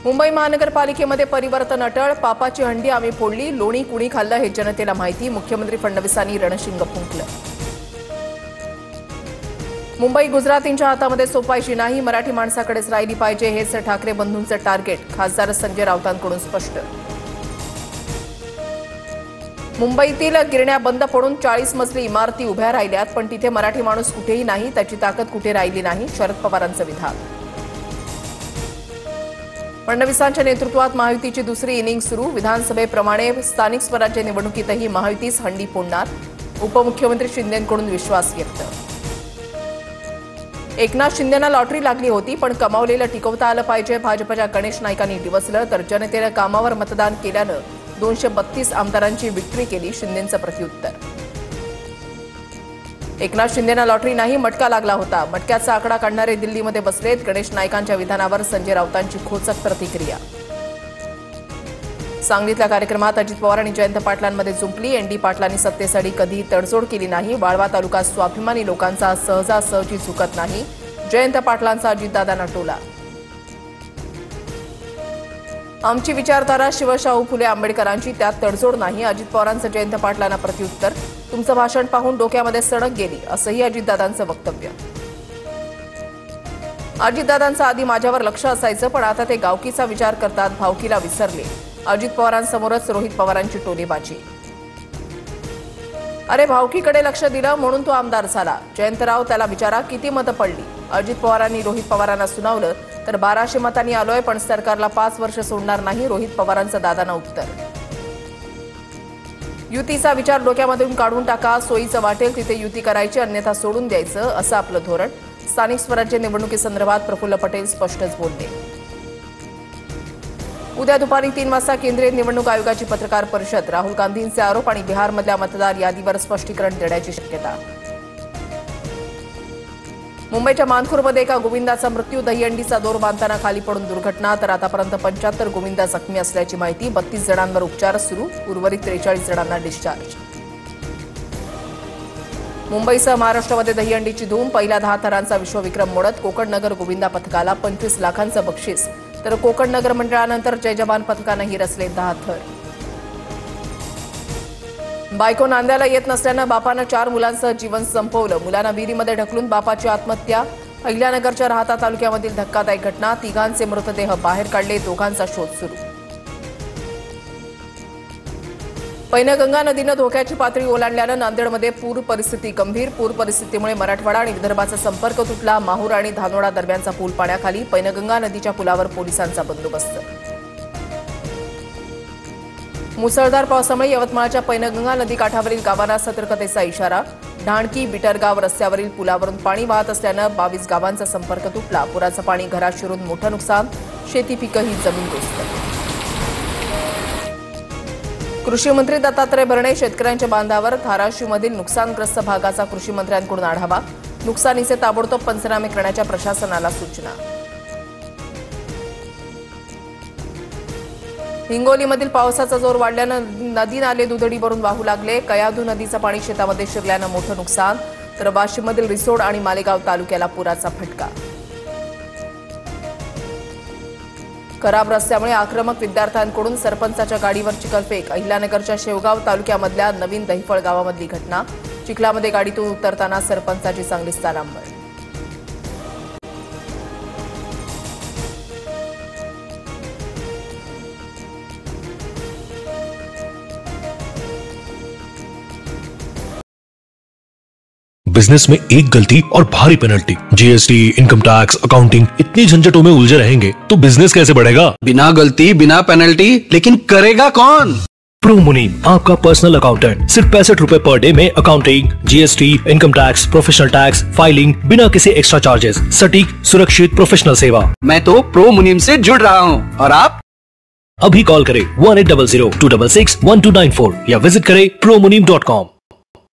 मुंबई महानगरपालिकेमध्ये परिवर्तन अटळ, पापाची हंडी आम्ही फोडली, लोणी कुणी खाल्लं हे जनतेला माहिती, मुख्यमंत्री फडणवीसांनी रणशिंग फुंकलं. मुंबई गुजरातींच्या हातामध्ये सोपायची नाही, मराठी माणसाकडेच राहिली पाहिजे हेच ठाकरे बंधूंचं टार्गेट, खासदार संजय राऊतांकडून स्पष्ट. मुंबईतील गिरण्या बंद पडून 40 मजली इमारती उभ्या राहिल्यात, पण तिथे मराठी माणूस कुठेही नाही, त्याची ताकद कुठे राहिली नाही, शरद पवारांचं विधान. फडणवीसांच्या नेतृत्वात महायुतीची दुसरी इनिंग सुरू, विधानसभेप्रमाणे स्थानिक स्वराज्य निवडणुकीतही महायुतीच हंडी फोडणार, उपमुख्यमंत्री शिंदेंकडून विश्वास व्यक्त. एकनाथ शिंदेंना लॉटरी लागली होती, पण कमावलेलं टिकवता आलं पाहिजे, भाजपच्या गणेश नाईकांनी डिवचलं, तर जनतेनं कामावर मतदान केल्यानं 232 आमदारांची विक्ट्री केली, शिंदेंचं प्रत्युत्तर. एकनाथ शिंदेंना लॉटरी नाही, मटका लागला होता, मटक्याचा आकडा काढणारे दिल्लीमध्ये बसलेत, गणेश नाईकांच्या विधानावर संजय राऊतांची खोचक प्रतिक्रिया. सांगलीतल्या कार्यक्रमात अजित पवार आणि जयंत पाटलांमध्ये जुंपली, एनडी पाटलांनी सत्तेसाठी कधीही तडजोड केली नाही, वाळवा तालुका स्वाभिमानी लोकांचा सहजासहजी झुकत नाही, जयंत पाटलांचा अजितदादांना टोला. आमची विचारधारा शिवशाहू फुले आंबेडकरांची, त्यात तडजोड नाही, अजित पवारांचं जयंत पाटलांना प्रत्युत्तर. तुमचं भाषण पाहून डोक्यामध्ये सणक गेली, असंही अजितदादांचं वक्तव्य. अजितदादांचं आधी माझ्यावर लक्ष असायचं, पण आता ते गावकीचा विचार करतात, भावकीला विसरले, अजित पवारांसमोरच रोहित पवारांची टोलेबाजी. अरे भावकीकडे लक्ष दिलं म्हणून तो आमदार झाला, जयंतराव त्याला विचारा किती मतं पडली. अजित पवारांनी रोहित पवारांना सुनावलं, तर 1200 मतांनी आलोय, पण सरकारला 5 वर्ष सोडणार नाही, रोहित पवारांचं दादांना उत्तर. युतीचा विचार डोक्यामधून काढून टाका, सोयीचं वाटेल तिथे युती करायची, अन्यथा सोडून द्यायचं, असं आपलं धोरण. स्थानिक स्वराज्य निवडणुकीसंदर्भात प्रफुल्ल पटेल स्पष्टच बोलले. उद्या दुपारी 3 वाजता केंद्रीय निवडणूक आयोगाची पत्रकार परिषद, राहुल गांधींचे आरोप आणि बिहारमधल्या मतदार यादीवर स्पष्टीकरण देण्याची शक्यता. मुंबईच्या मानखुर्दमध्ये एका गोविंदाचा मृत्यू, दहीहंडीचा दोर बांधताना खाली पडून दुर्घटना, तर आतापर्यंत 75 गोविंदा जखमी असल्याची माहिती, 32 जणांवर उपचार सुरू, उर्वरित 43 जणांना डिस्चार्ज. मुंबईसह महाराष्ट्रामध्ये दहीहंडीची धूम, पहिल्या 10 थरांचा विश्वविक्रम मोडत कोकण नगर गोविंदा पथकाला 25 लाखांचं बक्षीस, तर कोकण नगर मंडळानंतर जय जवान पथकानंही रचले 10 थर. बायको नांद्याला येत नसल्यानं बापानं 4 मुलांसह जीवन संपवलं, मुलांना विहिरीमध्ये ढकलून बापाची आत्महत्या. अहिल्यानगरच्या राहाता तालुक्यामधील धक्कादायक घटना, तिघांचे मृतदेह बाहेर काढले, दोघांचा शोध सुरू. पैनगंगा नदीनं धोक्याची पातळी ओलांडल्यानं नांदेडमध्ये पूर परिस्थिती गंभीर, पूर परिस्थितीमुळे मराठवाडा आणि विदर्भाचा संपर्क तुटला, माहूर आणि धानोडा दरम्यानचा पूल पाण्याखाली, पैनगंगा नदीच्या पुलावर पोलिसांचा बंदोबस्त. मुसळधार पावसामुळे यवतमाळच्या पैनगंगा नदी काठावरील गावांना सतर्कतेचा इशारा, ढाणकी बिटरगाव रस्त्यावरील पुलावरून पाणी वाहत असल्यानं 22 गावांचा संपर्क तुटला, पुराचं पाणी घरात शिरून मोठं नुकसान, शेती पिकंही जमीनदोस्त. कृषी मंत्री दत्तात्रय भरणे शेतकऱ्यांच्या बांधावर, धाराशिवमधील नुकसानग्रस्त भागाचा कृषी मंत्र्यांकडून आढावा, नुकसानीचे ताबडतोब पंचनामे करण्याच्या प्रशासनाला सूचना. हिंगोलीमधील पावसाचा जोर वाढल्यानं नदी नाले दुधडी भरून वाहू लागले, कयाधू नदीचं पाणी शेतामध्ये शिरल्यानं मोठं नुकसान, तर वाशिममधील रिसोड आणि मालेगाव तालुक्याला पुराचा फटका. खराब रस्त्यामुळे आक्रमक विद्यार्थ्यांकडून सरपंचाच्या गाडीवर चिखलफेक, अहिल्यानगरच्या शेवगाव तालुक्यामधल्या नवीन दहिफळ गावामधली घटना, चिखलामध्ये गाडीतून उतरताना सरपंचाची चांगलीच तारांबळ. बिजनेस में एक गलती और भारी penalty, GST, income tax, accounting, इतनी झंझटों में उलझे रहेंगे तो बिजनेस कैसे बढ़ेगा? बिना गलती बिना पेनल्टी, लेकिन करेगा कौन? प्रो मुनीम, आपका पर्सनल अकाउंटेंट, सिर्फ 65 रुपए पर डे में accounting, GST, income tax, professional tax, filing, बिना किसी एक्स्ट्रा चार्जेस, सटीक सुरक्षित प्रोफेशनल सेवा। मैं तो प्रो मुनीम से जुड़ रहा हूँ, और आप अभी कॉल करें 1800 266 1294 या विजिट करें promunim.com।